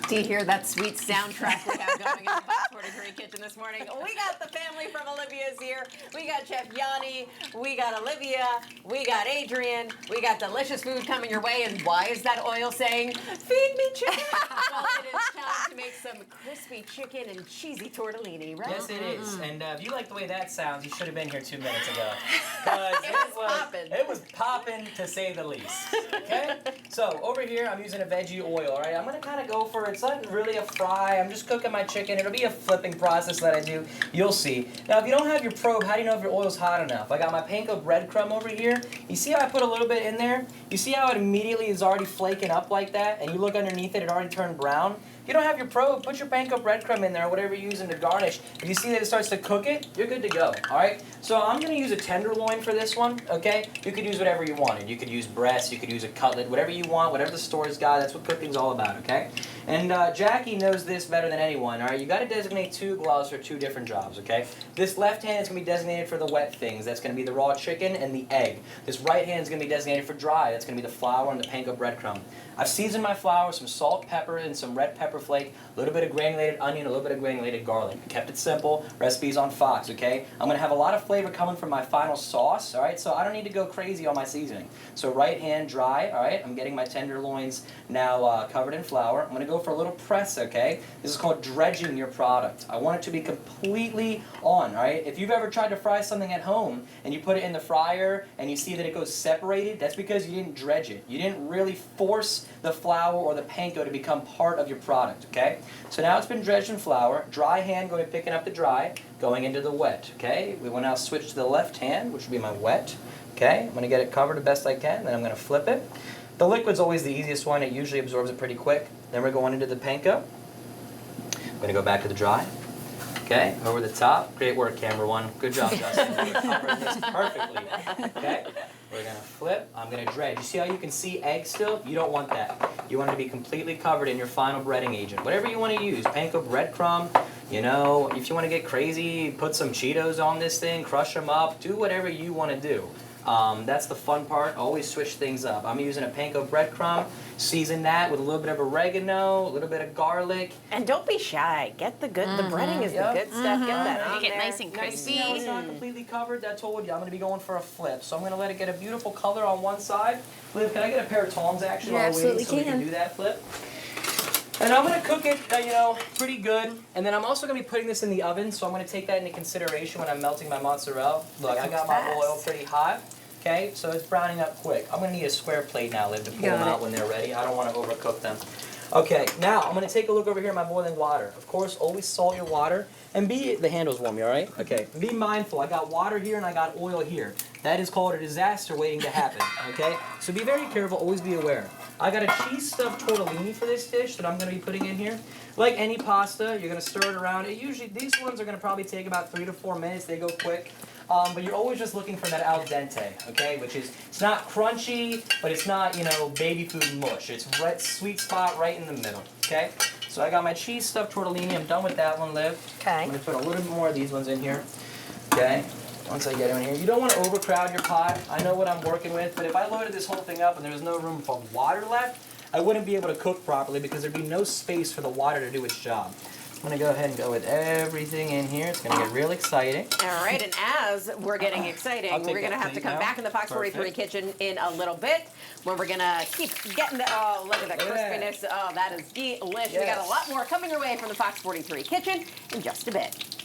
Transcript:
Do you hear that sweet soundtrack we have going in the Fox 43 kitchen this morning? We got the family from Olivia's here. We got Chef Yanni. We got Olivia. We got Adrienne. We got delicious food coming your way. And why is that oil saying, feed me chicken? Well, it is time to make some crispy chicken and cheesy tortellini, right? Yes, it is. And if you like the way that sounds, you should have been here 2 minutes ago. Because It was popping, to say the least. Okay? So over here, I'm using a veggie oil, all right? I'm going to kind of go for, it's not really a fry. I'm just cooking my chicken. It'll be a flipping process that I do. You'll see. Now, if you don't have your probe, how do you know if your oil's hot enough? I got my panko breadcrumb over here. You see how I put a little bit in there? You see how it immediately is already flaking up like that? And you look underneath it, it already turned brown. If you don't have your probe, put your panko breadcrumb in there, or whatever you're using to garnish. If you see that it starts to cook it, you're good to go, all right? So I'm going to use a tenderloin for this one, okay? You could use whatever you wanted. You could use breast, you could use a cutlet, whatever you want, whatever the store's got. That's what cooking's all about, okay? And Jackie knows this better than anyone, all right? You got to designate 2 gloves for 2 different jobs, okay? This left hand is going to be designated for the wet things. That's going to be the raw chicken and the egg. This right hand is going to be designated for dry. That's going to be the flour and the panko breadcrumb. I've seasoned my flour with some salt, pepper, and some red pepper flake, a little bit of granulated onion, a little bit of granulated garlic. Kept it simple. Recipes on Fox, okay? I'm going to have a lot of flavor coming from my final sauce, all right? So I don't need to go crazy on my seasoning. So right hand dry, all right? I'm getting my tenderloins now covered in flour. I'm going to go for a little press, okay? This is called dredging your product. I want it to be completely on, all right? If you've ever tried to fry something at home and you put it in the fryer and you see that it goes separated, that's because you didn't dredge it. You didn't really force the flour or the panko to become part of your product, okay? So now it's been dredged in flour. Dry hand going to be picking up the dry, going into the wet, okay? We will now switch to the left hand, which will be my wet, okay? I'm going to get it covered the best I can, then I'm going to flip it. The liquid's always the easiest one. It usually absorbs it pretty quick. Then we're going into the panko. I'm going to go back to the dry. Okay, over the top. Great work, camera one. Good job, Justin. You're covering this perfectly. Okay, we're going to flip. I'm going to dredge. You see how you can see egg still? You don't want that. You want it to be completely covered in your final breading agent. Whatever you want to use. Panko breadcrumb. You know, if you want to get crazy, put some Cheetos on this thing, crush them up. Do whatever you want to do. That's the fun part. Always switch things up. I'm using a panko breadcrumb. Season that with a little bit of oregano, a little bit of garlic. And don't be shy. Get the good. The breading is the good stuff. Get that on Make it there. nice and crispy. Now, it's not completely covered. I told you I'm going to be going for a flip. So I'm going to let it get a beautiful color on one side. Liv, can I get a pair of tongs actually while we're waiting so we can do that flip? And I'm going to cook it, you know, pretty good. And then I'm also going to be putting this in the oven, so I'm going to take that into consideration when I'm melting my mozzarella. Look, I got my oil pretty hot. Okay, so it's browning up quick. I'm going to need a square plate now, Liv, to pull them out when they're ready. I don't want to overcook them. Okay, now I'm going to take a look over here at my boiling water. Of course, always salt your water. And the handle's warm, you all right? Okay, be mindful. I got water here and I got oil here. That is called a disaster waiting to happen, okay? So be very careful, always be aware. I got a cheese stuffed tortellini for this dish that I'm going to be putting in here. Like any pasta, you're going to stir it around. These ones are going to probably take about 3 to 4 minutes. They go quick. But you're always just looking for that al dente, okay? Which is, it's not crunchy, but it's not, you know, baby food mush. It's right, sweet spot right in the middle, okay? So I got my cheese stuffed tortellini. I'm done with that one, Liv. Okay. I'm going to put a little bit more of these ones in here, okay? Once I get in here. You don't want to overcrowd your pot. I know what I'm working with, but if I loaded this whole thing up and there was no room for water left, I wouldn't be able to cook properly because there'd be no space for the water to do its job. I'm going to go ahead and go with everything in here. It's going to get real exciting. All right, and as we're getting exciting, we're going to have to come back in the Fox 43 kitchen in a little bit when we're going to keep getting the, oh, look at the crispiness. Oh, that is delicious. Yes. We got a lot more coming your way from the Fox 43 kitchen in just a bit.